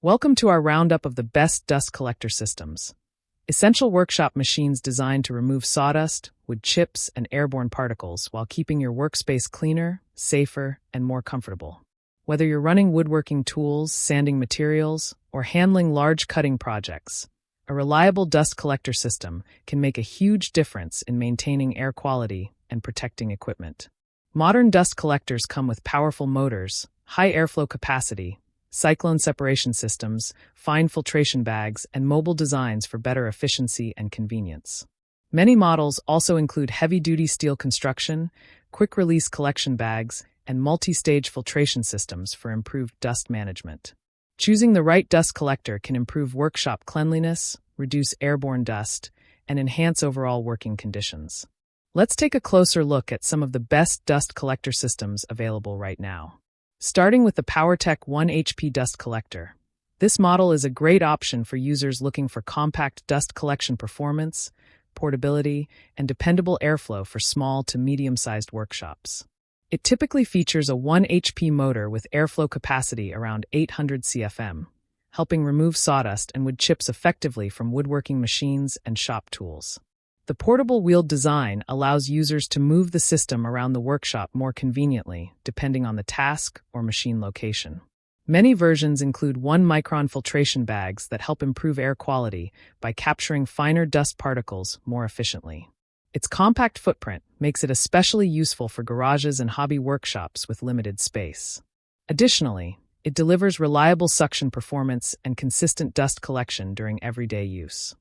Welcome to our roundup of the best dust collector systems. Essential workshop machines designed to remove sawdust, wood chips, and airborne particles while keeping your workspace cleaner, safer, and more comfortable. Whether you're running woodworking tools, sanding materials, or handling large cutting projects, a reliable dust collector system can make a huge difference in maintaining air quality and protecting equipment. Modern dust collectors come with powerful motors, high airflow capacity, cyclone separation systems, fine filtration bags, and mobile designs for better efficiency and convenience. Many models also include heavy-duty steel construction, quick-release collection bags, and multi-stage filtration systems for improved dust management. Choosing the right dust collector can improve workshop cleanliness, reduce airborne dust, and enhance overall working conditions. Let's take a closer look at some of the best dust collector systems available right now. Starting with the PowerTech 1 HP dust collector. This model is a great option for users looking for compact dust collection performance, portability, and dependable airflow for small to medium-sized workshops. It typically features a 1 HP motor with airflow capacity around 800 CFM, helping remove sawdust and wood chips effectively from woodworking machines and shop tools. The portable wheeled design allows users to move the system around the workshop more conveniently, depending on the task or machine location. Many versions include 1-micron filtration bags that help improve air quality by capturing finer dust particles more efficiently. Its compact footprint makes it especially useful for garages and hobby workshops with limited space. Additionally, it delivers reliable suction performance and consistent dust collection during everyday use.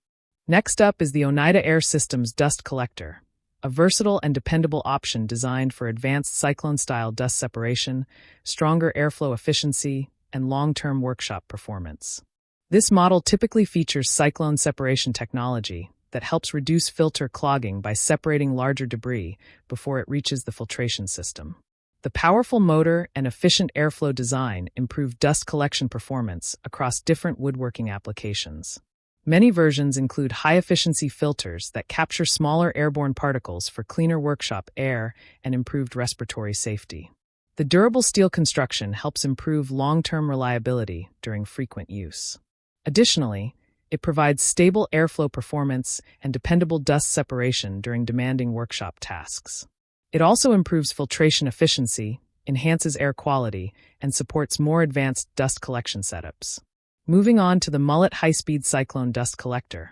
Next up is the Oneida Air Systems Dust Collector, a versatile and dependable option designed for advanced cyclone-style dust separation, stronger airflow efficiency, and long-term workshop performance. This model typically features cyclone separation technology that helps reduce filter clogging by separating larger debris before it reaches the filtration system. The powerful motor and efficient airflow design improve dust collection performance across different woodworking applications. Many versions include high-efficiency filters that capture smaller airborne particles for cleaner workshop air and improved respiratory safety. The durable steel construction helps improve long-term reliability during frequent use. Additionally, it provides stable airflow performance and dependable dust separation during demanding workshop tasks. It also improves filtration efficiency, enhances air quality, and supports more advanced dust collection setups. Moving on to the Mullet High-Speed Cyclone Dust Collector.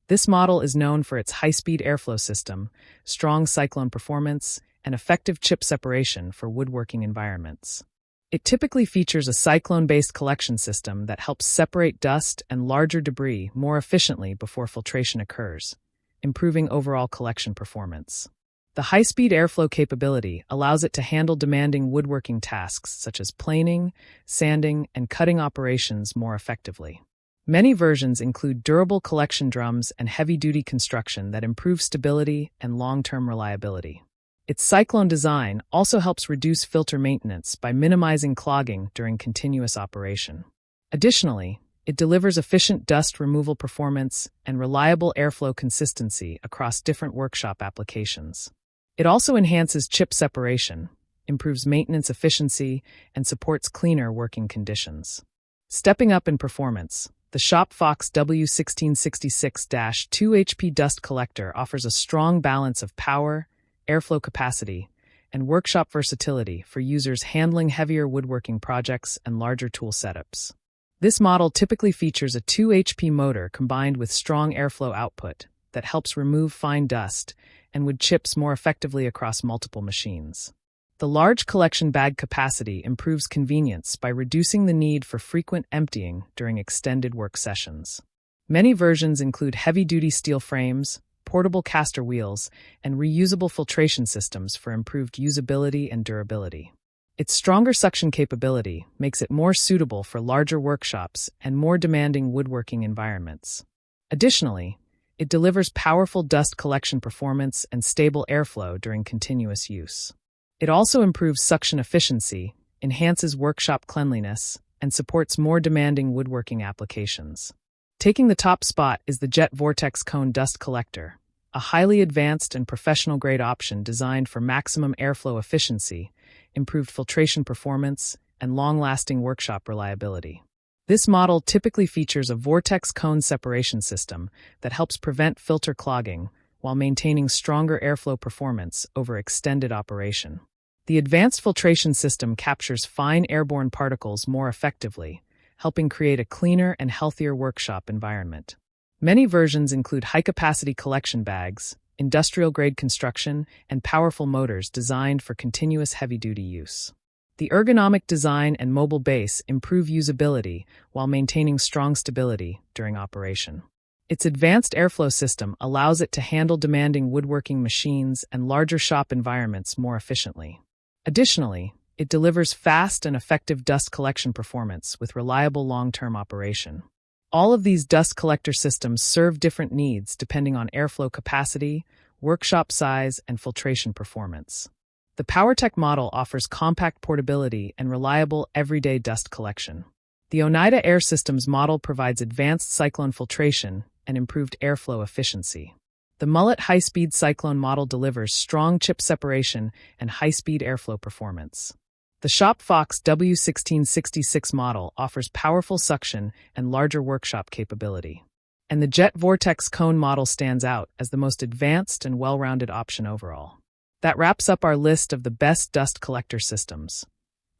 This model is known for its high-speed airflow system, strong cyclone performance, and effective chip separation for woodworking environments. It typically features a cyclone-based collection system that helps separate dust and larger debris more efficiently before filtration occurs, improving overall collection performance. The high-speed airflow capability allows it to handle demanding woodworking tasks such as planing, sanding, and cutting operations more effectively. Many versions include durable collection drums and heavy-duty construction that improve stability and long-term reliability. Its cyclone design also helps reduce filter maintenance by minimizing clogging during continuous operation. Additionally, it delivers efficient dust removal performance and reliable airflow consistency across different workshop applications. It also enhances chip separation, improves maintenance efficiency, and supports cleaner working conditions. Stepping up in performance, the ShopFox W1666-2 HP dust collector offers a strong balance of power, airflow capacity, and workshop versatility for users handling heavier woodworking projects and larger tool setups. This model typically features a 2 HP motor combined with strong airflow output that helps remove fine dust and wood chips more effectively across multiple machines. The large collection bag capacity improves convenience by reducing the need for frequent emptying during extended work sessions. Many versions include heavy-duty steel frames, portable caster wheels, and reusable filtration systems for improved usability and durability. Its stronger suction capability makes it more suitable for larger workshops and more demanding woodworking environments. Additionally, it delivers powerful dust collection performance and stable airflow during continuous use. It also improves suction efficiency, enhances workshop cleanliness, and supports more demanding woodworking applications. Taking the top spot is the Jet Vortex Cone Dust Collector, a highly advanced and professional-grade option designed for maximum airflow efficiency, improved filtration performance, and long-lasting workshop reliability. This model typically features a vortex cone separation system that helps prevent filter clogging while maintaining stronger airflow performance over extended operation. The advanced filtration system captures fine airborne particles more effectively, helping create a cleaner and healthier workshop environment. Many versions include high-capacity collection bags, industrial-grade construction, and powerful motors designed for continuous heavy-duty use. The ergonomic design and mobile base improve usability while maintaining strong stability during operation. Its advanced airflow system allows it to handle demanding woodworking machines and larger shop environments more efficiently. Additionally, it delivers fast and effective dust collection performance with reliable long-term operation. All of these dust collector systems serve different needs depending on airflow capacity, workshop size, and filtration performance. The PowerTech model offers compact portability and reliable everyday dust collection. The Oneida Air Systems model provides advanced cyclone filtration and improved airflow efficiency. The Mullet high-speed cyclone model delivers strong chip separation and high-speed airflow performance. The ShopFox W1666 model offers powerful suction and larger workshop capability. And the Jet Vortex Cone model stands out as the most advanced and well-rounded option overall. That wraps up our list of the best dust collector systems.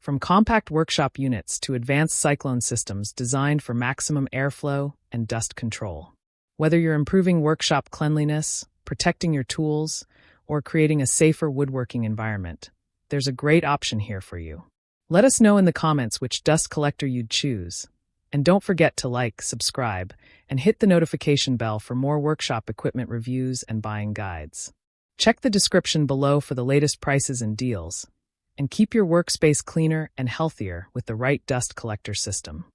From compact workshop units to advanced cyclone systems designed for maximum airflow and dust control. Whether you're improving workshop cleanliness, protecting your tools, or creating a safer woodworking environment, there's a great option here for you. Let us know in the comments which dust collector you'd choose. And don't forget to like, subscribe, and hit the notification bell for more workshop equipment reviews and buying guides. Check the description below for the latest prices and deals. And keep your workspace cleaner and healthier with the right dust collector system.